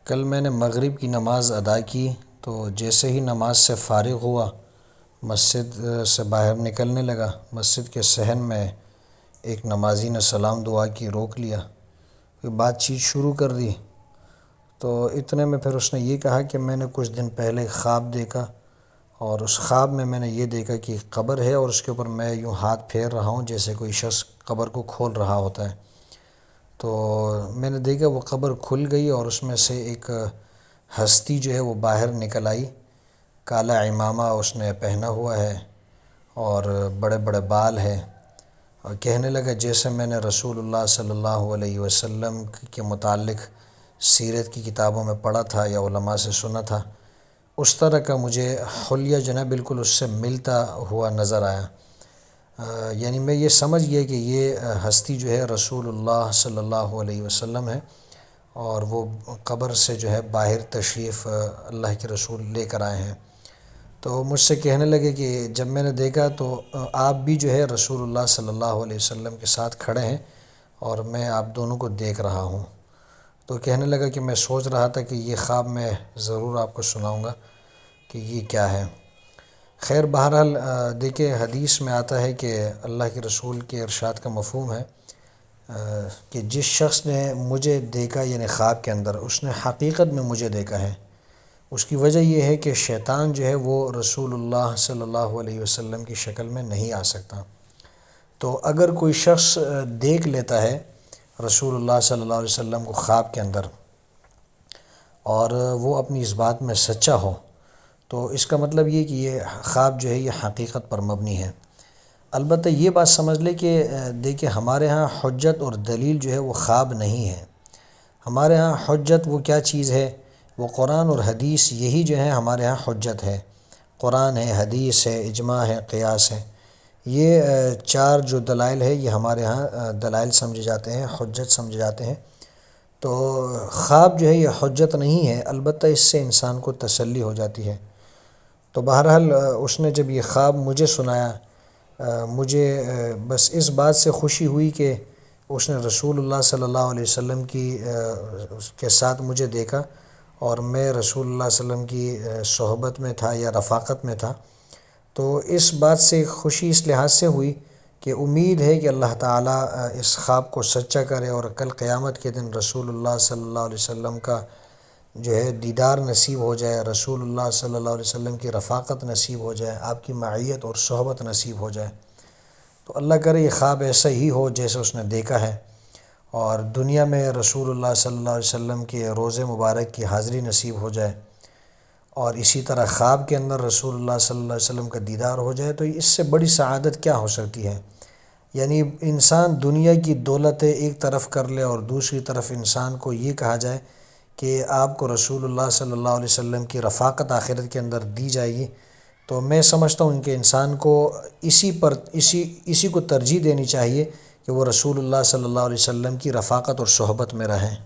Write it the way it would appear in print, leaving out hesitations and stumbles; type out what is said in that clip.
کل میں نے مغرب کی نماز ادا کی تو جیسے ہی نماز سے فارغ ہوا مسجد سے باہر نکلنے لگا، مسجد کے صحن میں ایک نمازی نے سلام دعا کی، روک لیا، پھر بات چیت شروع کر دی۔ تو اتنے میں پھر اس نے یہ کہا کہ میں نے کچھ دن پہلے خواب دیکھا، اور اس خواب میں نے یہ دیکھا کہ ایک قبر ہے اور اس کے اوپر میں یوں ہاتھ پھیر رہا ہوں جیسے کوئی شخص قبر کو کھول رہا ہوتا ہے۔ تو میں نے دیکھا وہ قبر کھل گئی اور اس میں سے ایک ہستی جو ہے وہ باہر نکل آئی۔ کالا عمامہ اس نے پہنا ہوا ہے اور بڑے بڑے بال ہے، اور کہنے لگا جیسے میں نے رسول اللہ صلی اللہ علیہ وسلم کے متعلق سیرت کی کتابوں میں پڑھا تھا یا علماء سے سنا تھا، اس طرح کا مجھے حلیہ جو ہے بالکل اس سے ملتا ہوا نظر آیا۔ یعنی میں یہ سمجھ گیا کہ یہ ہستی جو ہے رسول اللہ صلی اللہ علیہ وسلم ہے، اور وہ قبر سے جو ہے باہر تشریف اللہ کے رسول لے کر آئے ہیں۔ تو مجھ سے کہنے لگے کہ جب میں نے دیکھا تو آپ بھی جو ہے رسول اللہ صلی اللہ علیہ وسلم کے ساتھ کھڑے ہیں اور میں آپ دونوں کو دیکھ رہا ہوں۔ تو کہنے لگا کہ میں سوچ رہا تھا کہ یہ خواب میں ضرور آپ کو سناؤں گا کہ یہ کیا ہے۔ خیر بہرحال دیکھیں، حدیث میں آتا ہے کہ اللہ کے رسول کے ارشاد کا مفہوم ہے کہ جس شخص نے مجھے دیکھا یعنی خواب کے اندر، اس نے حقیقت میں مجھے دیکھا ہے۔ اس کی وجہ یہ ہے کہ شیطان جو ہے وہ رسول اللہ صلی اللہ علیہ وسلم کی شکل میں نہیں آ سکتا۔ تو اگر کوئی شخص دیکھ لیتا ہے رسول اللہ صلی اللہ علیہ وسلم کو خواب کے اندر، اور وہ اپنی اس بات میں سچا ہو، تو اس کا مطلب یہ کہ یہ خواب جو ہے یہ حقیقت پر مبنی ہے۔ البتہ یہ بات سمجھ لے کہ دیکھیں ہمارے ہاں حجت اور دلیل جو ہے وہ خواب نہیں ہے۔ ہمارے ہاں حجت وہ کیا چیز ہے؟ وہ قرآن اور حدیث، یہی جو ہے ہمارے ہاں حجت ہے۔ قرآن ہے، حدیث ہے، اجماع ہے، قیاس ہے، یہ چار جو دلائل ہے یہ ہمارے ہاں دلائل سمجھے جاتے ہیں، حجت سمجھے جاتے ہیں۔ تو خواب جو ہے یہ حجت نہیں ہے، البتہ اس سے انسان کو تسلی ہو جاتی ہے۔ تو بہرحال اس نے جب یہ خواب مجھے سنایا، مجھے بس اس بات سے خوشی ہوئی کہ اس نے رسول اللہ صلی اللہ علیہ وسلم کے ساتھ مجھے دیکھا، اور میں رسول اللہ صلی اللہ علیہ وسلم کی صحبت میں تھا یا رفاقت میں تھا۔ تو اس بات سے خوشی اس لحاظ سے ہوئی کہ امید ہے کہ اللہ تعالیٰ اس خواب کو سچا کرے اور کل قیامت کے دن رسول اللہ صلی اللہ علیہ وسلم کا جو ہے دیدار نصیب ہو جائے، رسول اللہ صلی اللہ علیہ وسلم کی رفاقت نصیب ہو جائے، آپ کی معیت اور صحبت نصیب ہو جائے۔ تو اللہ کرے یہ خواب ایسا ہی ہو جیسے اس نے دیکھا ہے، اور دنیا میں رسول اللہ صلی اللہ علیہ وسلم کے روضہ مبارک کی حاضری نصیب ہو جائے، اور اسی طرح خواب کے اندر رسول اللہ صلی اللہ علیہ وسلم کا دیدار ہو جائے۔ تو اس سے بڑی سعادت کیا ہو سکتی ہے؟ یعنی انسان دنیا کی دولتیں ایک طرف کر لے اور دوسری طرف انسان کو یہ کہا جائے کہ آپ کو رسول اللہ صلی اللہ علیہ وسلم کی رفاقت آخرت کے اندر دی جائے گی، تو میں سمجھتا ہوں کہ انسان کو اسی کو ترجیح دینی چاہیے کہ وہ رسول اللہ صلی اللہ علیہ وسلم کی رفاقت اور صحبت میں رہیں۔